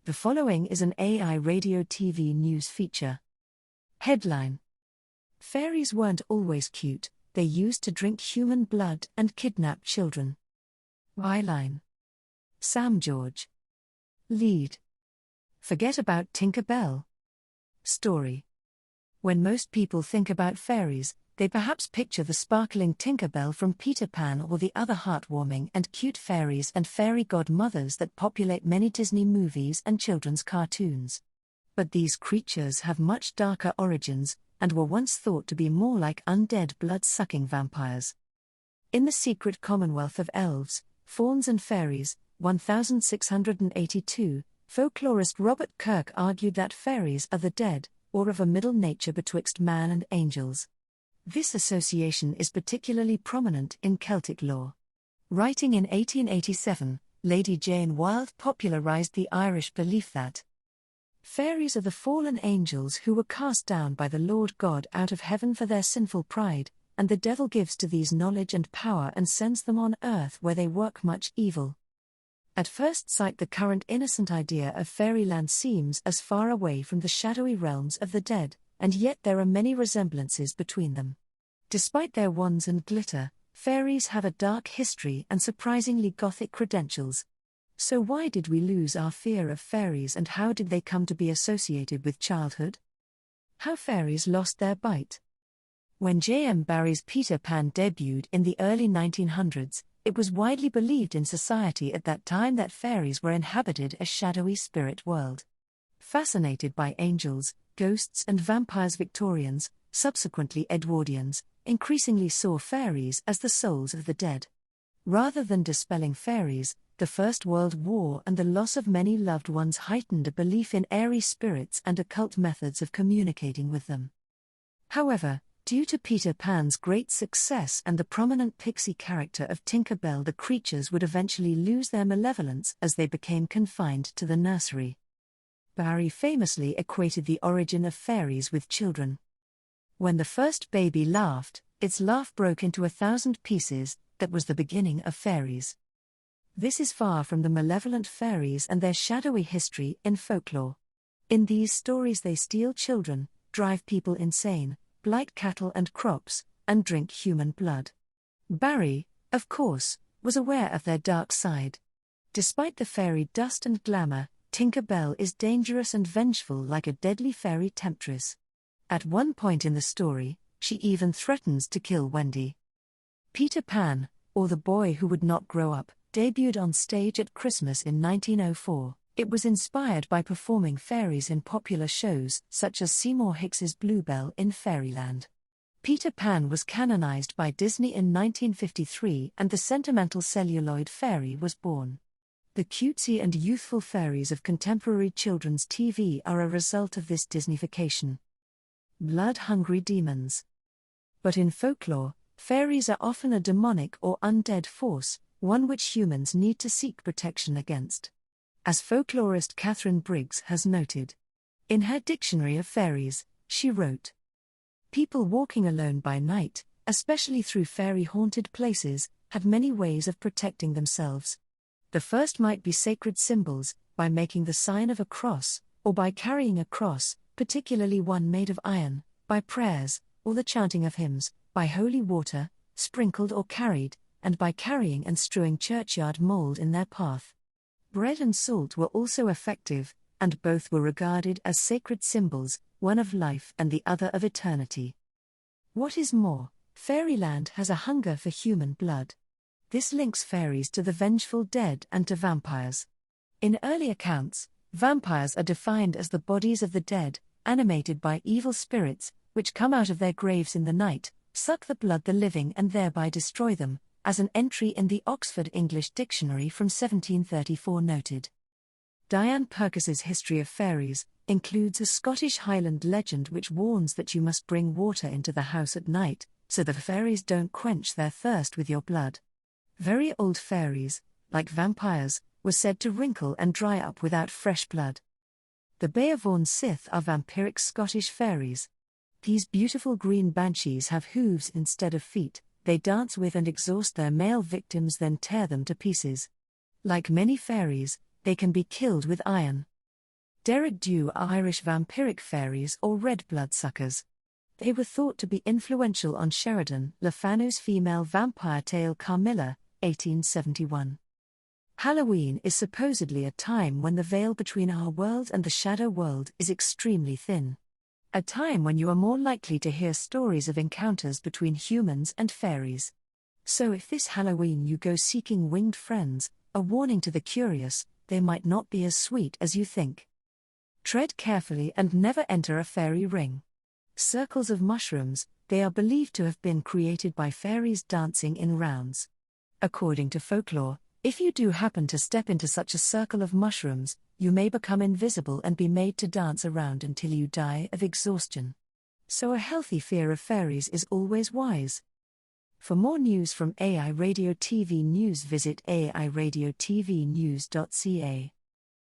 The following is an AI radio TV news feature. Headline: Fairies weren't always cute, they used to drink human blood and kidnap children. Byline: Sam George. Lead: Forget about Tinker Bell. Story: When most people think about fairies, they perhaps picture the sparkling Tinker Bell from Peter Pan or the other heartwarming and cute fairies and fairy godmothers that populate many Disney movies and children's cartoons. But these creatures have much darker origins, and were once thought to be more like undead blood-sucking vampires. In The Secret Commonwealth of Elves, Fauns and Fairies, 1682, folklorist Robert Kirk argued that fairies are the dead, or of a middle nature betwixt man and angels. This association is particularly prominent in Celtic lore. Writing in 1887, Lady Jane Wilde popularized the Irish belief that fairies are the fallen angels who were cast down by the Lord God out of heaven for their sinful pride, and the devil gives to these knowledge and power and sends them on earth where they work much evil. At first sight, the current innocent idea of fairyland seems as far away from the shadowy realms of the dead, and yet there are many resemblances between them. Despite their wands and glitter, fairies have a dark history and surprisingly gothic credentials. So why did we lose our fear of fairies, and how did they come to be associated with childhood? How fairies lost their bite. When J.M. Barrie's Peter Pan debuted in the early 1900s, it was widely believed in society at that time that fairies were inhabited a shadowy spirit world. Fascinated by angels, ghosts and vampires, Victorians, subsequently Edwardians, increasingly saw fairies as the souls of the dead. Rather than dispelling fairies, the First World War and the loss of many loved ones heightened a belief in airy spirits and occult methods of communicating with them. However, due to Peter Pan's great success and the prominent pixie character of Tinker Bell, the creatures would eventually lose their malevolence as they became confined to the nursery. Barrie famously equated the origin of fairies with children. When the first baby laughed, its laugh broke into 1,000 pieces. That was the beginning of fairies. This is far from the malevolent fairies and their shadowy history in folklore. In these stories they steal children, drive people insane, blight cattle and crops, and drink human blood. Barrie, of course, was aware of their dark side. Despite the fairy dust and glamour, Tinker Bell is dangerous and vengeful like a deadly fairy temptress. At one point in the story, she even threatens to kill Wendy. Peter Pan, or The Boy Who Would Not Grow Up, debuted on stage at Christmas in 1904. It was inspired by performing fairies in popular shows such as Seymour Hicks's Bluebell in Fairyland. Peter Pan was canonized by Disney in 1953 and the sentimental celluloid fairy was born. The cutesy and youthful fairies of contemporary children's TV are a result of this Disneyfication. Blood-hungry demons. But in folklore, fairies are often a demonic or undead force, one which humans need to seek protection against. As folklorist Catherine Briggs has noted. In her Dictionary of Fairies, she wrote, "People walking alone by night, especially through fairy-haunted places, have many ways of protecting themselves. The first might be sacred symbols, by making the sign of a cross, or by carrying a cross, particularly one made of iron, by prayers, or the chanting of hymns, by holy water, sprinkled or carried, and by carrying and strewing churchyard mold in their path. Bread and salt were also effective, and both were regarded as sacred symbols, one of life and the other of eternity. What is more, fairyland has a hunger for human blood. This links fairies to the vengeful dead and to vampires. In early accounts, vampires are defined as the bodies of the dead, animated by evil spirits, which come out of their graves in the night, suck the blood of the living and thereby destroy them, as an entry in the Oxford English Dictionary from 1734 noted. Diane Purkis's History of Fairies includes a Scottish Highland legend which warns that you must bring water into the house at night, so the fairies don't quench their thirst with your blood. Very old fairies, like vampires, were said to wrinkle and dry up without fresh blood. The Beavorn Sith are vampiric Scottish fairies. These beautiful green banshees have hooves instead of feet, they dance with and exhaust their male victims, then tear them to pieces. Like many fairies, they can be killed with iron. Derek Dew are Irish vampiric fairies or red bloodsuckers. They were thought to be influential on Sheridan Le Fanu's female vampire tale Carmilla, 1871. Halloween is supposedly a time when the veil between our world and the shadow world is extremely thin. A time when you are more likely to hear stories of encounters between humans and fairies. So if this Halloween you go seeking winged friends, a warning to the curious, they might not be as sweet as you think. Tread carefully and never enter a fairy ring. Circles of mushrooms, they are believed to have been created by fairies dancing in rounds. According to folklore, if you do happen to step into such a circle of mushrooms, you may become invisible and be made to dance around until you die of exhaustion. So a healthy fear of fairies is always wise. For more news from AI Radio TV News, visit airadiotvnews.ca.